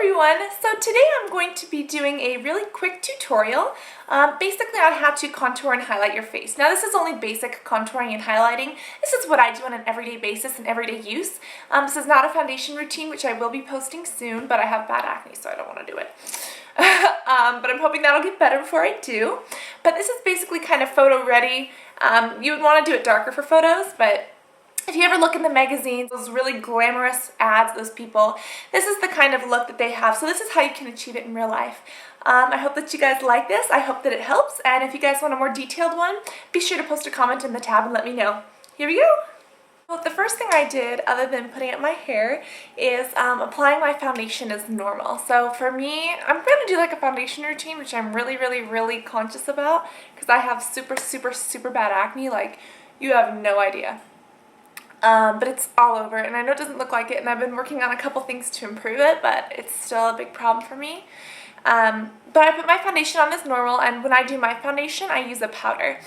everyone! So today I'm going to be doing a really quick tutorial basically on how to contour and highlight your face. Now this is only basic contouring and highlighting. This is what I do on an everyday basis and everyday use. This is not a foundation routine, which I will be posting soon, but I have bad acne so I don't want to do it. But I'm hoping that'll get better before I do. But this is basically kind of photo ready. You would want to do it darker for photos, but if you ever look in the magazines, those really glamorous ads, those people, this is the kind of look that they have. So this is how you can achieve it in real life. I hope that you guys like this. I hope that it helps. And if you guys want a more detailed one, be sure to post a comment in the tab and let me know. Here we go. Well, the first thing I did, other than putting up my hair, is applying my foundation as normal. So for me, I'm going to do like a foundation routine, which I'm really conscious about because I have super bad acne. Like, you have no idea. But it's all over, and I know it doesn't look like it, and I've been working on a couple things to improve it, but it's still a big problem for me. But I put my foundation on as normal, and when I do my foundation, I use a powder.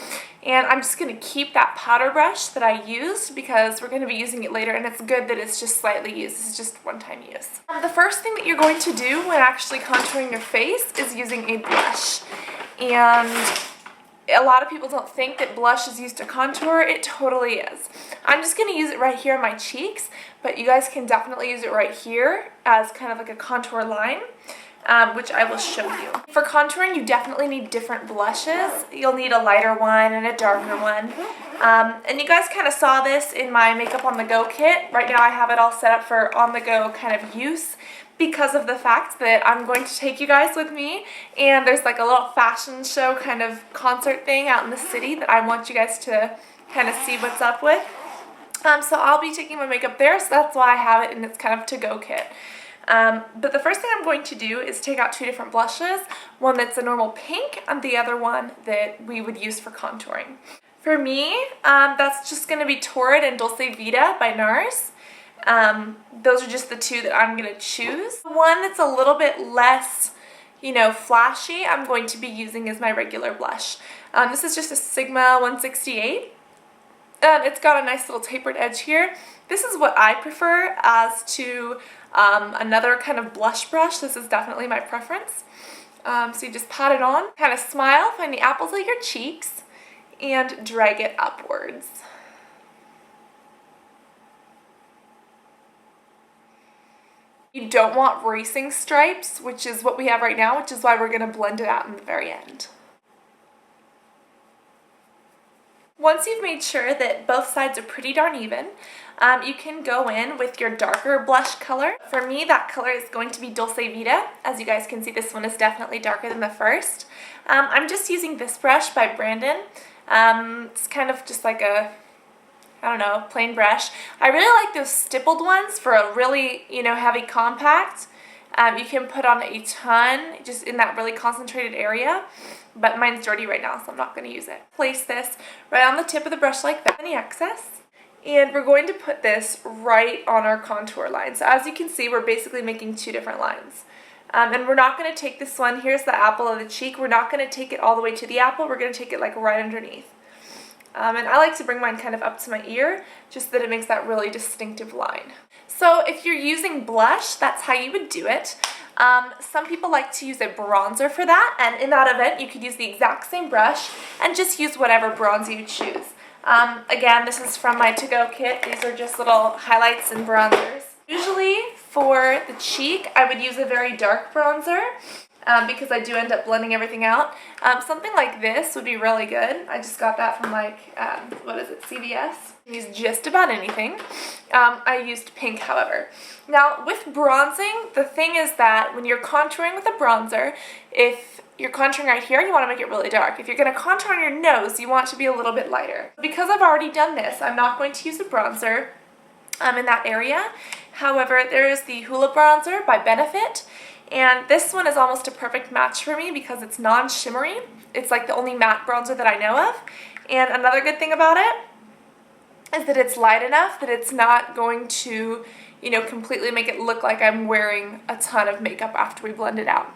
And I'm just going to keep that powder brush that I used because we're going to be using it later, and it's good that it's just slightly used. It's just one-time use. The first thing that you're going to do when actually contouring your face is using a blush. And a lot of people don't think that blush is used to contour. It totally is. I'm just going to use it right here on my cheeks, but you guys can definitely use it right here as kind of like a contour line, which I will show you. For contouring, you definitely need different blushes. You'll need a lighter one and a darker one. And you guys kind of saw this in my Makeup on the Go kit. Right now I have it all set up for on the go kind of use, because of the fact that I'm going to take you guys with me, and there's like a little fashion show kind of concert thing out in the city that I want you guys to kind of see what's up with. So I'll be taking my makeup there, so that's why I have it in its kind of to-go kit. But the first thing I'm going to do is take out two different blushes, one that's a normal pink and the other one that we would use for contouring. For me, that's just going to be Torrid and Dulce Vita by NARS. Those are just the two that I'm going to choose. The one that's a little bit less, you know, flashy, I'm going to be using as my regular blush. This is just a Sigma 168. And it's got a nice little tapered edge here. This is what I prefer as to another kind of blush brush. This is definitely my preference. So you just pat it on, kind of smile, find the apples of your cheeks, and drag it upwards. You don't want racing stripes, which is what we have right now, which is why we're going to blend it out in the very end. Once you've made sure that both sides are pretty darn even, you can go in with your darker blush color. For me, that color is going to be Dulce Vita. As you guys can see, this one is definitely darker than the first. I'm just using this brush by Brandon. It's kind of just like a, I don't know, plain brush. I really like those stippled ones for a really, you know, heavy compact. You can put on a ton just in that really concentrated area, but mine's dirty right now, so I'm not going to use it. Place this right on the tip of the brush like that, any excess, and we're going to put this right on our contour line. So as you can see, we're basically making two different lines. And we're not going to take this one, here's the apple of the cheek, we're not going to take it all the way to the apple, we're going to take it like right underneath. And I like to bring mine kind of up to my ear, just that it makes that really distinctive line. So if you're using blush, that's how you would do it. Some people like to use a bronzer for that, and in that event, you could use the exact same brush and just use whatever bronzer you choose. Again, this is from my to-go kit. These are just little highlights and bronzers. Usually for the cheek, I would use a very dark bronzer. Because I do end up blending everything out. Something like this would be really good. I just got that from like, what is it, CVS. I use just about anything. I used pink, however. Now, with bronzing, the thing is that when you're contouring with a bronzer, if you're contouring right here, you want to make it really dark. If you're going to contour on your nose, you want it to be a little bit lighter. Because I've already done this, I'm not going to use a bronzer in that area. However, there is the Hoola Bronzer by Benefit. And this one is almost a perfect match for me because it's non-shimmery. It's like the only matte bronzer that I know of. And another good thing about it is that it's light enough that it's not going to, you know, completely make it look like I'm wearing a ton of makeup after we blend it out.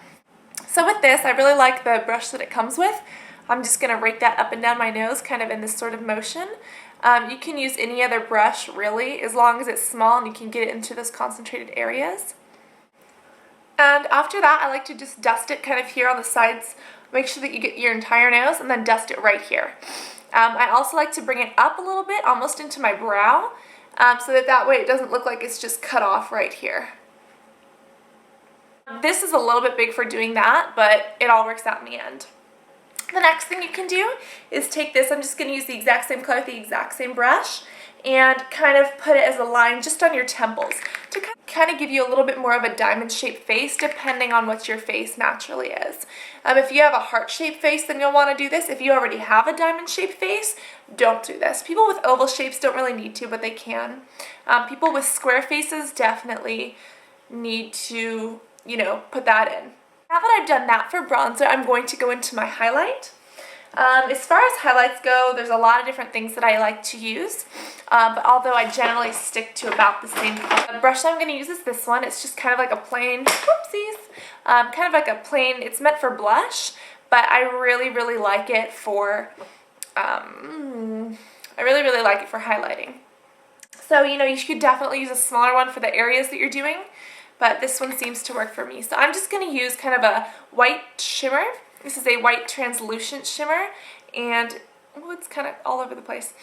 So with this, I really like the brush that it comes with. I'm just going to rake that up and down my nose kind of in this sort of motion. You can use any other brush really, as long as it's small and you can get it into those concentrated areas. And after that, I like to just dust it kind of here on the sides. Make sure that you get your entire nose and then dust it right here. I also like to bring it up a little bit, almost into my brow, so that way it doesn't look like it's just cut off right here. This is a little bit big for doing that, but it all works out in the end. The next thing you can do is take this, I'm just going to use the exact same color, the exact same brush, and kind of put it as a line just on your temples to kind of give you a little bit more of a diamond-shaped face depending on what your face naturally is. If you have a heart-shaped face, then you'll want to do this. If you already have a diamond-shaped face, don't do this. People with oval shapes don't really need to, but they can. People with square faces definitely need to, you know, put that in. Now that I've done that for bronzer, I'm going to go into my highlight. As far as highlights go, there's a lot of different things that I like to use, but although I generally stick to about the same color. The brush I'm going to use is this one. It's just kind of like a plain, whoopsies, kind of like a plain, it's meant for blush, but I really like it for, highlighting. So, you know, you should definitely use a smaller one for the areas that you're doing, but this one seems to work for me. So I'm just going to use kind of a white shimmer. This is a white translucent shimmer, and it's kind of all over the place.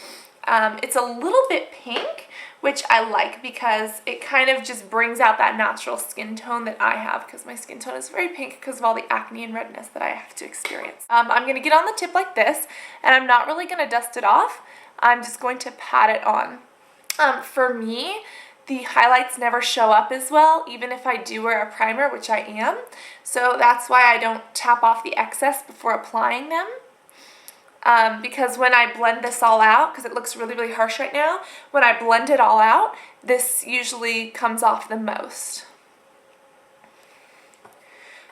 It's a little bit pink, which I like because it kind of just brings out that natural skin tone that I have, because my skin tone is very pink because of all the acne and redness that I have to experience. I'm going to get on the tip like this, and I'm not really going to dust it off. I'm just going to pat it on. For me, the highlights never show up as well, even if I do wear a primer, which I am. So that's why I don't tap off the excess before applying them. Because when I blend this all out, because it looks really harsh right now, when I blend it all out, this usually comes off the most.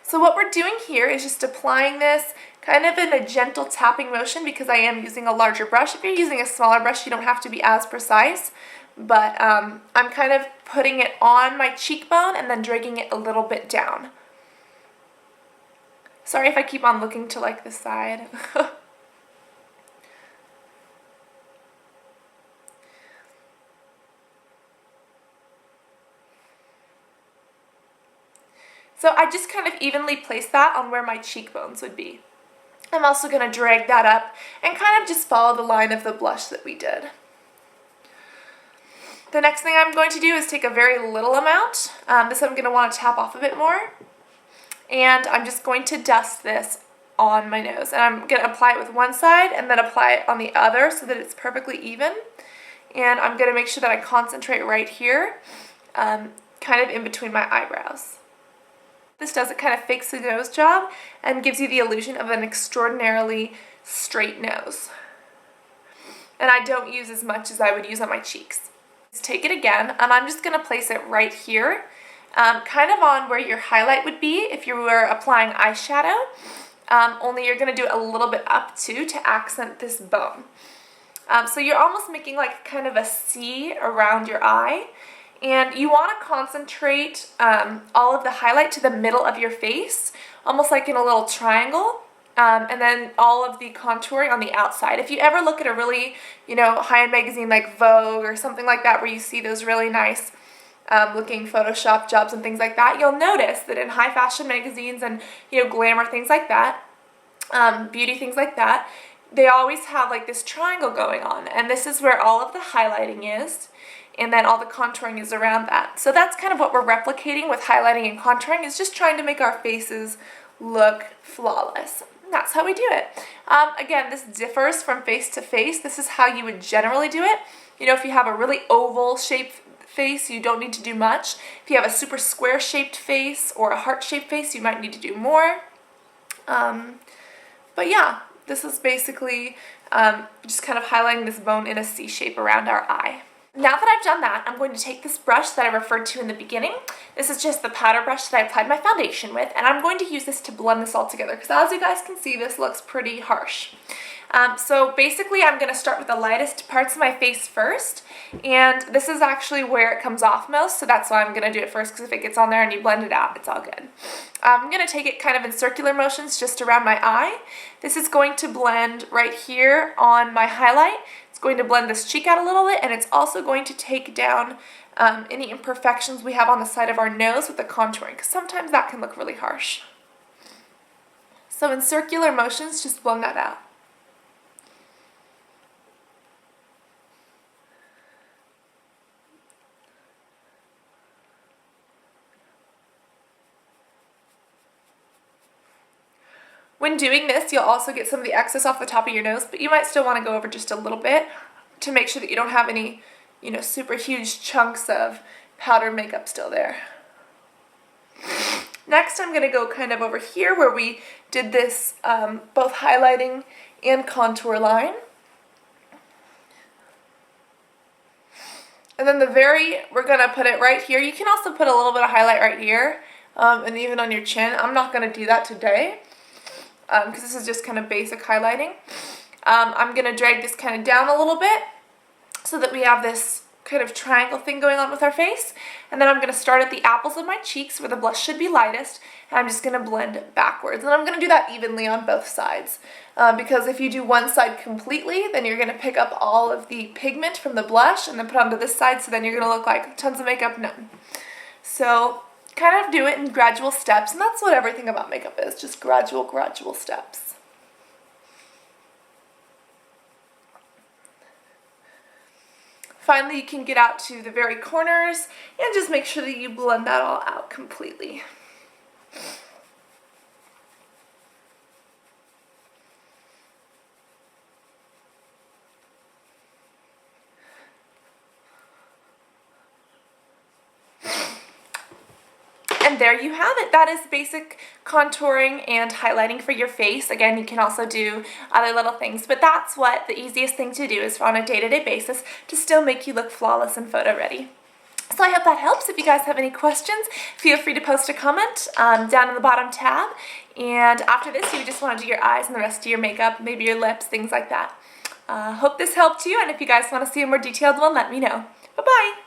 So what we're doing here is just applying this kind of in a gentle tapping motion, because I am using a larger brush. If you're using a smaller brush, you don't have to be as precise. But I'm kind of putting it on my cheekbone and then dragging it a little bit down. Sorry if I keep on looking to like the side. So I just kind of evenly place that on where my cheekbones would be. I'm also going to drag that up and kind of just follow the line of the blush that we did. The next thing I'm going to do is take a very little amount. This I'm going to want to tap off a bit more. And I'm just going to dust this on my nose. And I'm going to apply it with one side and then apply it on the other so that it's perfectly even. And I'm going to make sure that I concentrate right here, kind of in between my eyebrows. This does, it kind of fakes the nose job and gives you the illusion of an extraordinarily straight nose. And I don't use as much as I would use on my cheeks. Take it again, and I'm just going to place it right here, kind of on where your highlight would be if you were applying eyeshadow, only you're going to do it a little bit up too to accent this bone. So you're almost making like kind of a C around your eye, and you want to concentrate all of the highlight to the middle of your face, almost like in a little triangle. And then all of the contouring on the outside. If you ever look at a really, you know, high-end magazine like Vogue or something like that, where you see those really nice looking Photoshop jobs and things like that, you'll notice that in high fashion magazines and, you know, glamour things like that, beauty things like that, they always have like this triangle going on. And this is where all of the highlighting is, and then all the contouring is around that. So that's kind of what we're replicating with highlighting and contouring, is just trying to make our faces look flawless. That's how we do it. Again, this differs from face to face. This is how you would generally do it. You know, if you have a really oval shaped face, you don't need to do much. If you have a super square shaped face or a heart shaped face, you might need to do more. But yeah, this is basically just kind of highlighting this bone in a C shape around our eye. Now that I've done that, I'm going to take this brush that I referred to in the beginning. This is just the powder brush that I applied my foundation with, and I'm going to use this to blend this all together, because as you guys can see, this looks pretty harsh. So basically, I'm going to start with the lightest parts of my face first, and this is actually where it comes off most, so that's why I'm going to do it first, because if it gets on there and you blend it out, it's all good. I'm going to take it kind of in circular motions just around my eye. This is going to blend right here on my highlight. It's going to blend this cheek out a little bit, and it's also going to take down any imperfections we have on the side of our nose with the contouring, because sometimes that can look really harsh. So in circular motions, just blend that out. When doing this, you'll also get some of the excess off the top of your nose, but you might still want to go over just a little bit to make sure that you don't have any, super huge chunks of powder makeup still there. Next, I'm going to go kind of over here where we did this both highlighting and contour line. And then we're going to put it right here. You can also put a little bit of highlight right here and even on your chin. I'm not going to do that today because this is just kind of basic highlighting. I'm going to drag this kind of down a little bit so that we have this kind of triangle thing going on with our face. And then I'm going to start at the apples of my cheeks where the blush should be lightest, and I'm just going to blend backwards. And I'm going to do that evenly on both sides because if you do one side completely, then you're going to pick up all of the pigment from the blush and then put onto this side, so then you're going to look like tons of makeup, none. So kind of do it in gradual steps, and that's what everything about makeup is, just gradual steps. Finally, you can get out to the very corners and just make sure that you blend that all out completely. And there you have it. That is basic contouring and highlighting for your face. Again, you can also do other little things, but that's what the easiest thing to do is on a day-to-day basis to still make you look flawless and photo ready. So I hope that helps. If you guys have any questions, feel free to post a comment down in the bottom tab. And after this, you just want to do your eyes and the rest of your makeup, maybe your lips, things like that. Hope this helped you, and if you guys want to see a more detailed one, let me know. Bye-bye!